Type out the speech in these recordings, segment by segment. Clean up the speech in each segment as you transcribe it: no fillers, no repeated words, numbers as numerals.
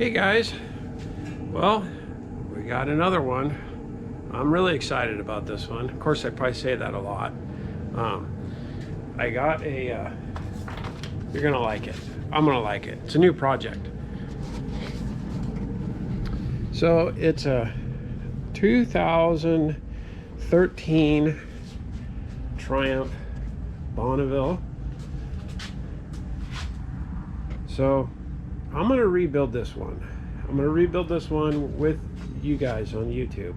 Hey guys, well, we got another one. I'm really excited about this one. Of course, I probably say that a lot. I got a, you're gonna like it. I'm gonna like it. It's a new project. So it's a 2013 Triumph Bonneville. So I'm gonna rebuild this one. I'm gonna rebuild this one with you guys on YouTube.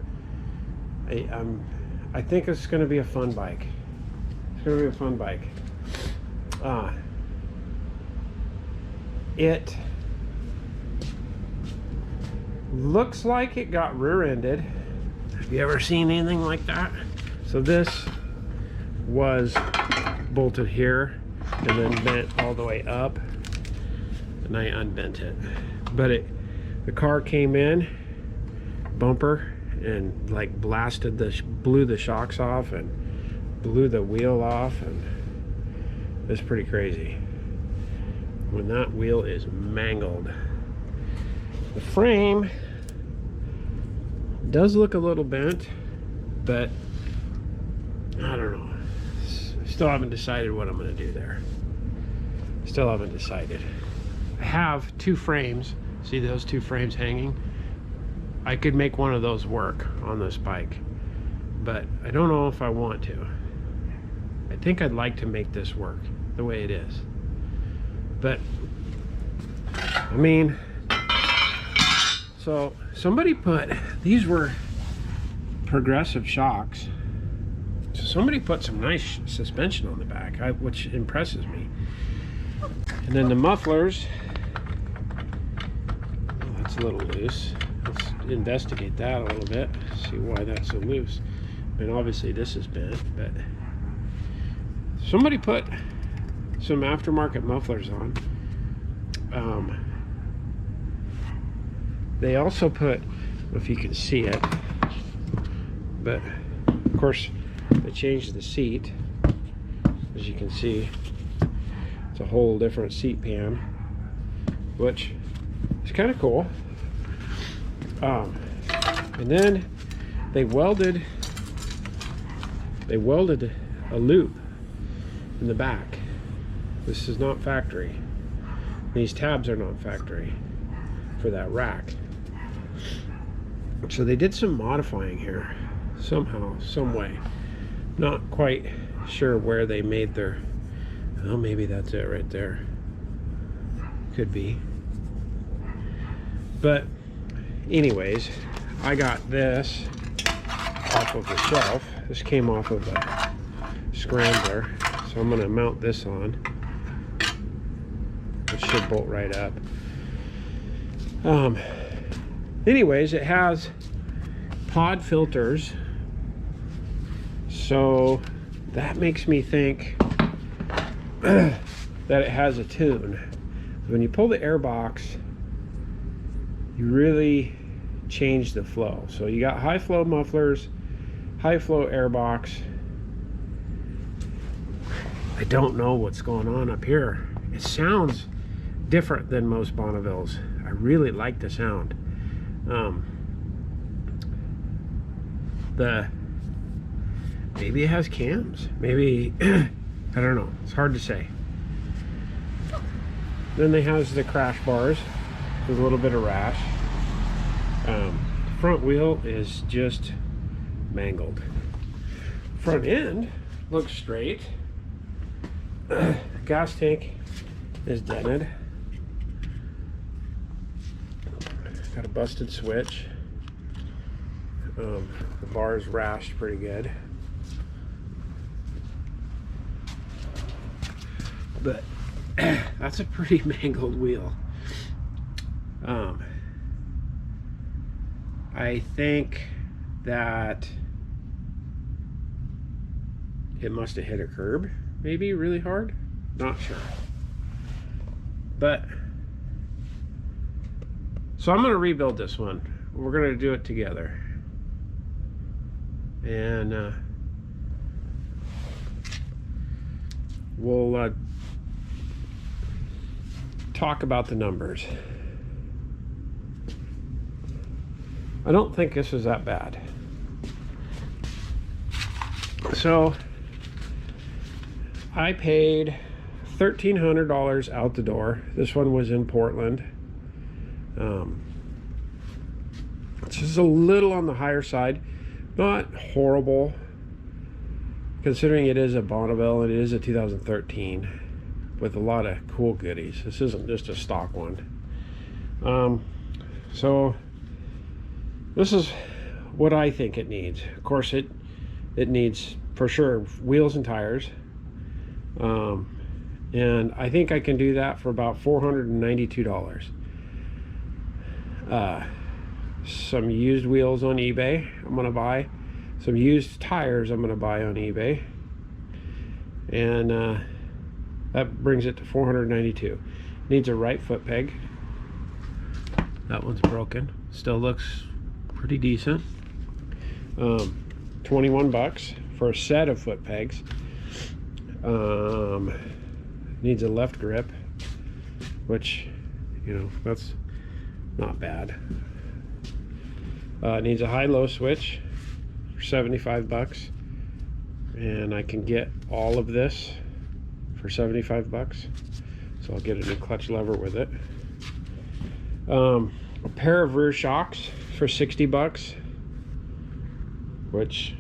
I think it's gonna be a fun bike. It's gonna be a fun bike. It looks like it got rear-ended. Have you ever seen anything like that? So this was bolted here and then bent all the way up, and I unbent it. But the car came in, bumper, and like blew the shocks off and blew the wheel off, and it's pretty crazy when that wheel is mangled. The frame does look a little bent, but I don't know. Still haven't decided what I'm going to do there. Still haven't decided. I have two frames. See those two frames hanging? I could make one of those work on this bike, but I don't know if I want to. I think I'd like to make this work the way it is. But I mean, so somebody put, these were progressive shocks. So somebody put some nice suspension on the back, which impresses me. And then the mufflers, oh, that's a little loose. Let's investigate that a little bit, see why that's so loose. I mean, obviously this is bent, but somebody put some aftermarket mufflers on. They also put, I don't know if you can see it, but of course they changed the seat. As you can see, it's a whole different seat pan, which is kind of cool. And then they welded a loop in the back. This is not factory. These tabs are not factory for that rack. So they did some modifying here somehow, some way. Not quite sure where they made their, well, maybe that's it right there. Could be. But anyways, I got this off of the shelf. This came off of a scrambler, so I'm gonna mount this on. It should bolt right up. Anyways, it has pod filters, so that makes me think that it has a tune. When you pull the air box, you really change the flow. So you got high flow mufflers, high flow air box. I don't know what's going on up here. It sounds different than most Bonnevilles. I really like the sound. Maybe it has cams. Maybe I don't know. It's hard to say. Then they have the crash bars with a little bit of rash. Front wheel is just mangled. Front end looks straight. Gas tank is dented. Got a busted switch. The bar is rashed pretty good. But that's a pretty mangled wheel. I think that it must have hit a curb, maybe really hard. Not sure. But so I'm gonna rebuild this one. We're gonna do it together. And we'll talk about the numbers. I don't think this is that bad. So I paid $1,300 out the door. This one was in Portland. It's just a little on the higher side, not horrible considering it is a Bonneville and it is a 2013 with a lot of cool goodies. This isn't just a stock one. So this is what I think it needs. Of course it needs for sure wheels and tires, and I think I can do that for about $492. Some used wheels on eBay I'm gonna buy, some used tires I'm gonna buy on eBay, and that brings it to $492. Needs a right foot peg. That one's broken. Still looks pretty decent. 21 bucks for a set of foot pegs. Needs a left grip, which, you know, that's not bad. Needs a high-low switch for 75 bucks, and I can get all of this for 75 bucks. So I'll get a new clutch lever with it. A pair of rear shocks for 60 bucks, which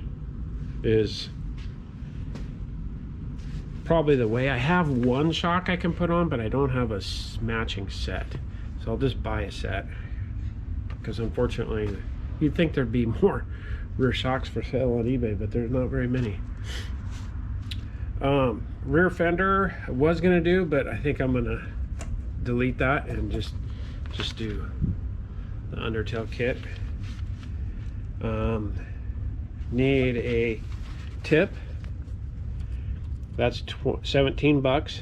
is probably the way. I have one shock I can put on, but I don't have a matching set, so I'll just buy a set, because unfortunately you'd think there'd be more rear shocks for sale on eBay, but there's not very many. Rear fender I was gonna do, but I think I'm gonna delete that and just do the undertail kit. Need a tip. That's 17 bucks.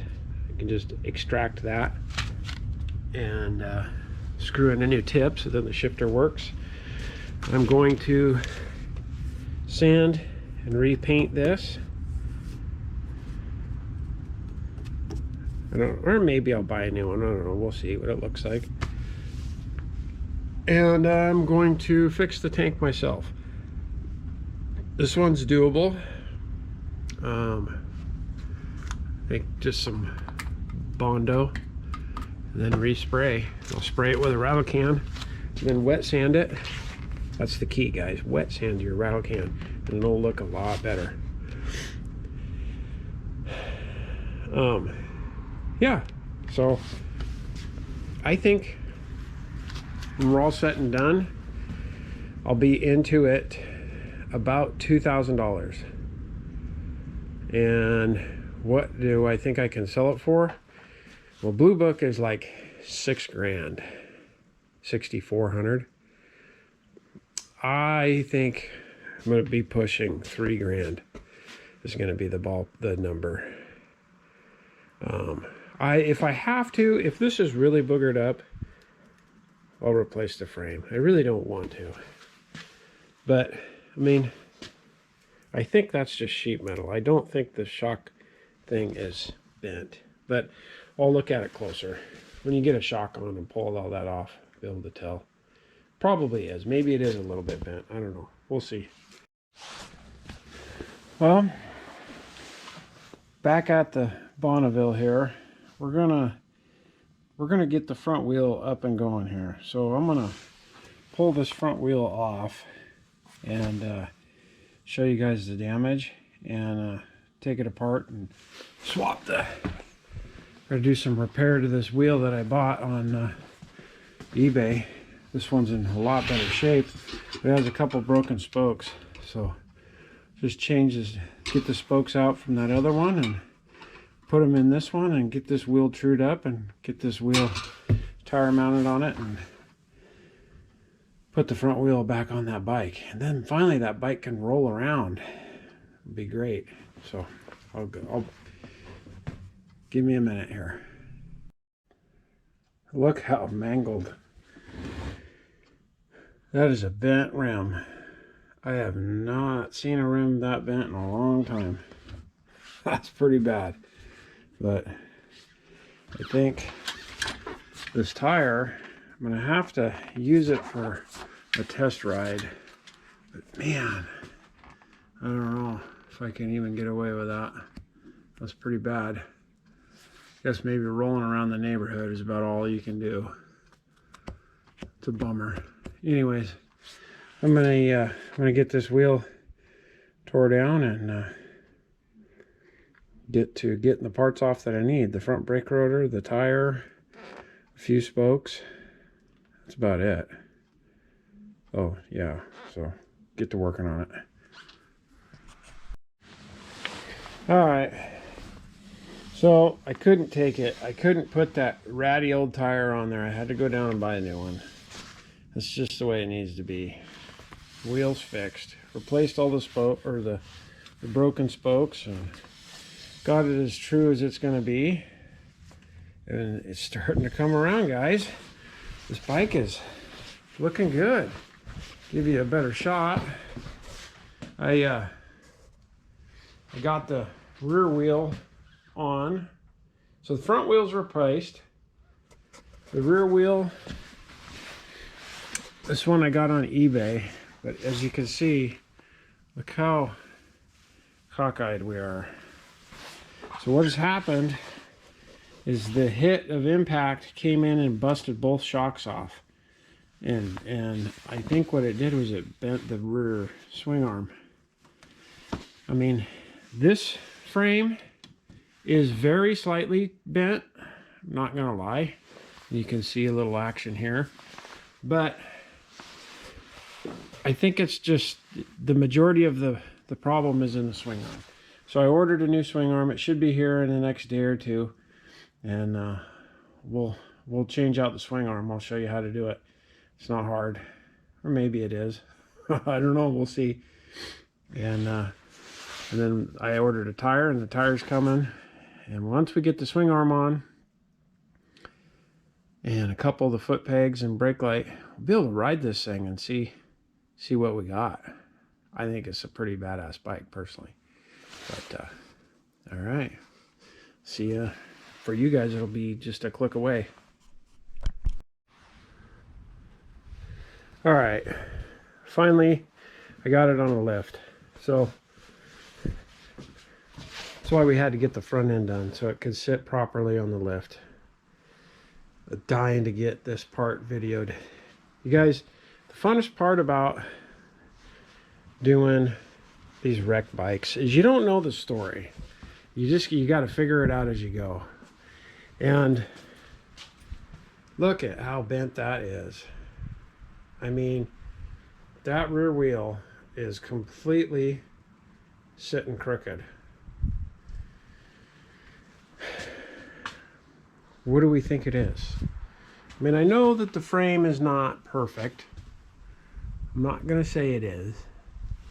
I can just extract that and screw in a new tip so then the shifter works. I'm going to sand and repaint this. Or maybe I'll buy a new one. I don't know. We'll see what it looks like. And I'm going to fix the tank myself. This one's doable. I think just some Bondo, and then respray. I'll spray it with a rattle can, and then wet sand it. That's the key, guys. Wet sand your rattle can, and it'll look a lot better. Yeah, so I think when we're all set and done, I'll be into it about $2,000. And what do I think I can sell it for? Well, Blue Book is like $6 grand, 6,400. I think I'm gonna be pushing 3 grand. Is gonna be the number. If I have to, if this is really boogered up, I'll replace the frame. I really don't want to, but I mean, I think that's just sheet metal. I don't think the shock thing is bent, but I'll look at it closer. When you get a shock on and pull all that off, be able to tell. Probably is. Maybe it is a little bit bent. I don't know. We'll see. Well, back at the Bonneville here, we're gonna get the front wheel up and going here. So I'm gonna pull this front wheel off and show you guys the damage, and take it apart and swap gotta do some repair to this wheel that I bought on eBay. This one's in a lot better shape. It has a couple broken spokes, so just get the spokes out from that other one and put them in this one, and get this wheel trued up and get this wheel tire mounted on it, and put the front wheel back on that bike, and then finally that bike can roll around. It'd be great. So I'll give me a minute here. Look how mangled. That is a bent rim. I have not seen a rim that bent in a long time. That's pretty bad. But I think this tire, I'm gonna have to use it for a test ride. But man, I don't know if I can even get away with that. That's pretty bad. Guess maybe rolling around the neighborhood is about all you can do. It's a bummer. Anyways, I'm gonna get this wheel tore down and getting the parts off that I need. The front brake rotor, the tire, a few spokes. That's about it. Oh yeah, so get to working on it. All right. So I couldn't take it. I couldn't put that ratty old tire on there. I had to go down and buy a new one. That's just the way it needs to be. Wheels fixed. Replaced all the broken spokes and got it as true as it's going to be. And it's starting to come around, guys. This bike is looking good. Give you a better shot. I got the rear wheel on. So the front wheel's replaced. The rear wheel, this one I got on eBay, but as you can see, look how cockeyed we are. So what has happened is the hit of impact came in and busted both shocks off. And I think what it did was it bent the rear swing arm. I mean, this frame is very slightly bent, I'm not gonna lie. You can see a little action here, but I think it's just the majority of the problem is in the swing arm. So I ordered a new swing arm. It should be here in the next day or two, and we'll change out the swing arm. I'll show you how to do it. It's not hard, or maybe it is. I don't know, we'll see. And then I ordered a tire, and the tire's coming. And once we get the swing arm on and a couple of the foot pegs and brake light, we'll be able to ride this thing and see what we got. I think it's a pretty badass bike personally. But all right, see ya. For you guys, it'll be just a click away. All right, finally I got it on a lift. So that's why we had to get the front end done so it could sit properly on the lift. I'm dying to get this part videoed. You guys, the funnest part about doing these wreck bikes is you don't know the story. You got to figure it out as you go. And look at how bent that is. I mean, that rear wheel is completely sitting crooked. What do we think it is? I mean, I know that the frame is not perfect. I'm not going to say it is.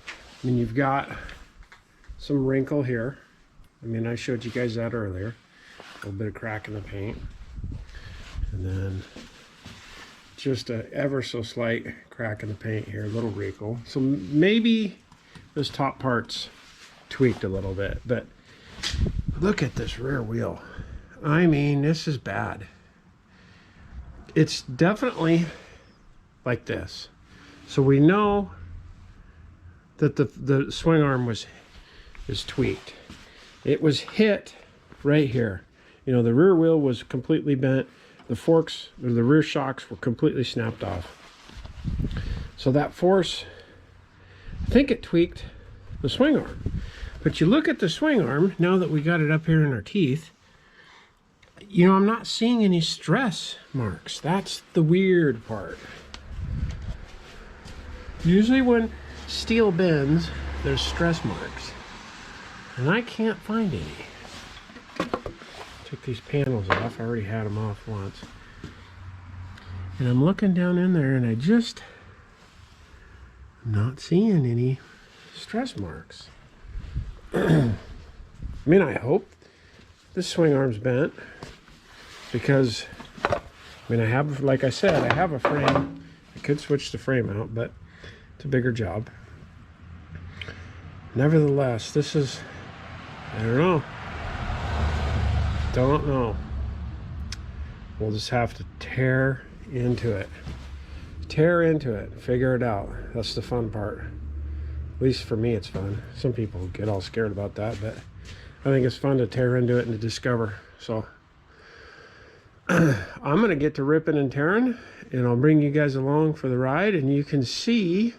I mean, you've got some wrinkle here. I mean, I showed you guys that earlier. A little bit of crack in the paint. And then just a ever so slight crack in the paint here, a little wrinkle. So maybe this top part's tweaked a little bit, but look at this rear wheel. I mean, this is bad. It's definitely like this. So we know that the swing arm is tweaked. It was hit right here. You know, the rear wheel was completely bent. The forks, or the rear shocks, were completely snapped off. So that force, I think it tweaked the swing arm. But you look at the swing arm, now that we got it up here in our teeth, you know, I'm not seeing any stress marks. That's the weird part. Usually when steel bends, there's stress marks. And I can't find any. Took these panels off. I already had them off once. And I'm looking down in there and I'm not seeing any stress marks. I mean, I hope this swing arm's bent because, I mean, I have, like I said, I have a frame. I could switch the frame out, but it's a bigger job. Nevertheless, this is, I don't know. Don't know. We'll just have to tear into it. tear into it, figure it out. That's the fun part. At least for me, it's fun. Some people get all scared about that, but I think it's fun to tear into it and to discover. So I'm gonna get to ripping and tearing, and I'll bring you guys along for the ride, and you can see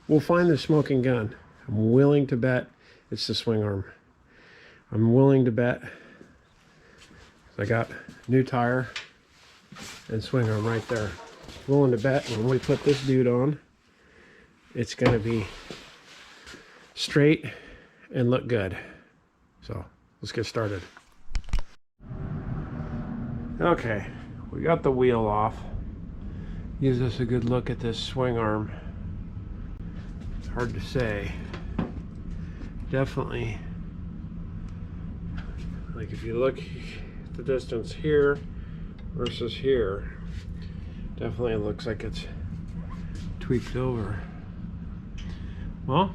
we'll find the smoking gun. I'm willing to bet it's the swing arm. I'm willing to bet. I got new tire and swing arm right there. Willing to bet when we put this dude on, it's gonna be straight and look good. So let's get started. Okay, we got the wheel off. Gives us a good look at this swing arm. It's hard to say. Definitely, like if you look at the distance here versus here, definitely looks like it's tweaked over. Well,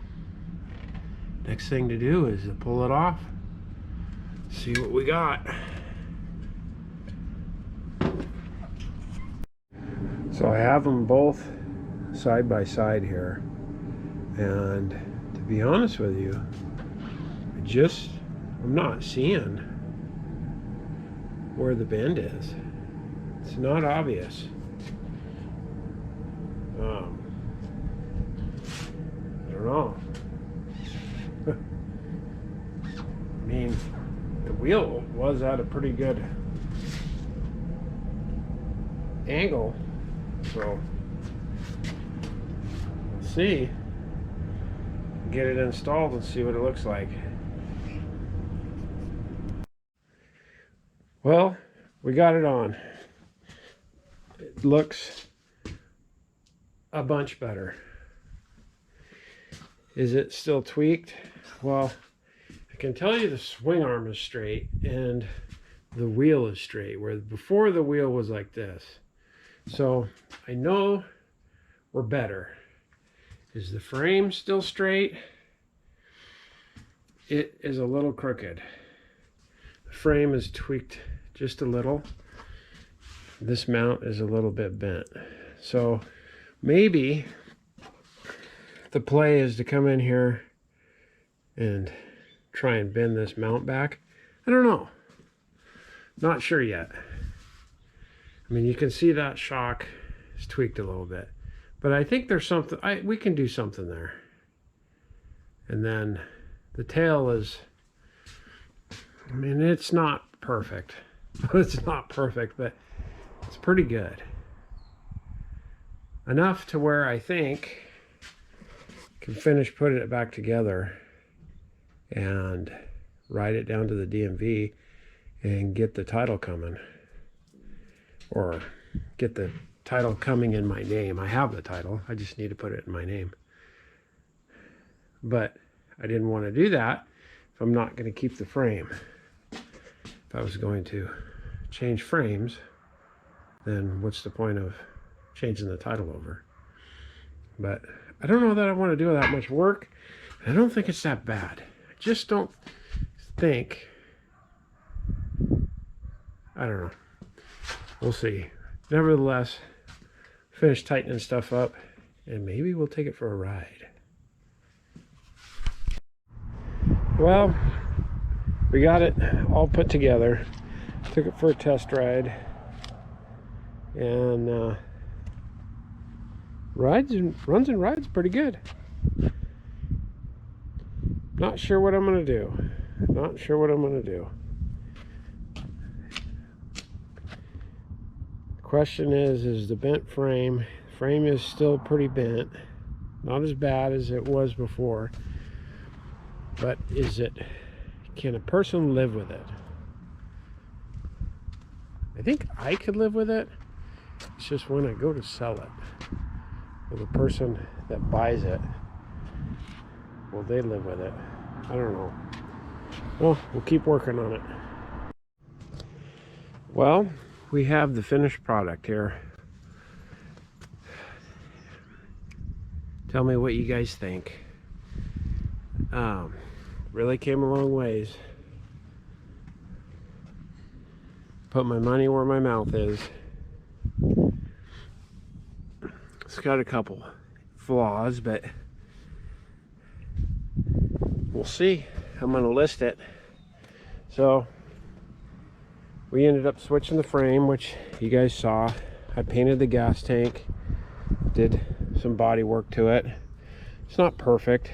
next thing to do is to pull it off, see what we got. So I have them both side by side here, and to be honest with you, I'm not seeing where the bend is. It's not obvious. I don't know. I mean, the wheel was at a pretty good angle, so we'll see. Get it installed and see what it looks like. Well, we got it on. It looks a bunch better. Is it still tweaked? Well, I can tell you the swing arm is straight and the wheel is straight, where before the wheel was like this. So I know we're better. Is the frame still straight? It is a little crooked. The frame is tweaked just a little. This mount is a little bit bent. So maybe the play is to come in here and try and bend this mount back. I don't know. Not sure yet. I mean, you can see that shock is tweaked a little bit. But I think there's something, we can do something there. And then the tail is, I mean, it's not perfect. It's not perfect, but it's pretty good. Enough to where I think I can finish putting it back together and ride it down to the DMV and get the title coming. Or get the title coming in my name. I have the title, I just need to put it in my name. But I didn't want to do that if I'm not going to keep the frame. If I was going to change frames, then what's the point of changing the title over? But I don't know that I want to do that much work. I don't think it's that bad. I just don't think, I don't know. We'll see. Nevertheless, finish tightening stuff up and maybe we'll take it for a ride. Well, we got it all put together. Took it for a test ride. And runs and rides pretty good. Not sure what I'm going to do. Not sure what I'm going to do. Question is the bent frame. Frame is still pretty bent. Not as bad as it was before. But can a person live with it? I think I could live with it. It's just when I go to sell it, or the person that buys it, will they live with it? I don't know. Well, we'll keep working on it. Well, we have the finished product here. Tell me what you guys think. Really came a long ways. Put my money where my mouth is. It's got a couple flaws, but we'll see. I'm gonna list it. So we ended up switching the frame, which you guys saw. I painted the gas tank, did some body work to it. It's not perfect.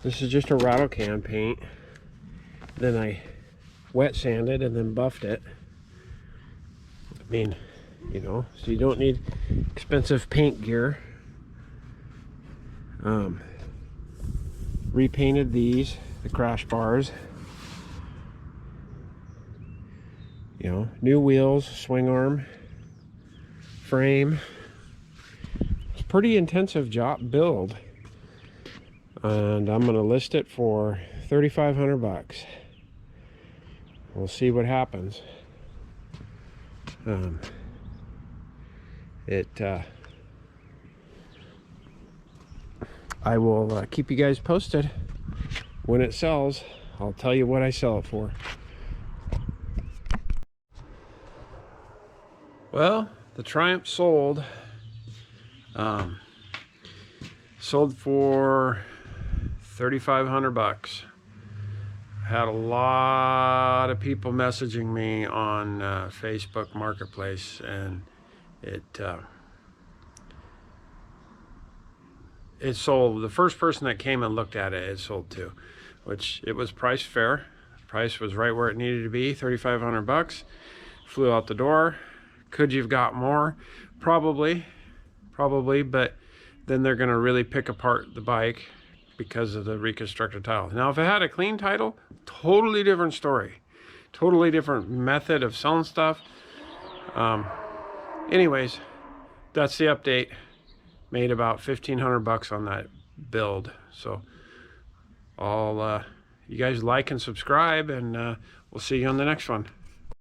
This is just a rattle can paint. Then I wet sanded and then buffed it. I mean, you know, so you don't need expensive paint gear. Repainted these, the crash bars. You know, new wheels, swing arm, frame. It's a pretty intensive job build. And I'm gonna list it for $3,500. We'll see what happens. I will keep you guys posted when it sells. I'll tell you what I sell it for. Well, the Triumph sold. Sold for $3,500. Had a lot of people messaging me on Facebook Marketplace, and it sold. The first person that came and looked at it, it sold too, which it was priced fair. Price was right where it needed to be, $3,500. Flew out the door. Could you've got more? Probably, but then they're gonna really pick apart the bike because of the reconstructed title. Now, if it had a clean title, totally different story. Totally different method of selling stuff. Anyways, that's the update. Made about $1,500 on that build. So I'll you guys like and subscribe, and we'll see you on the next one.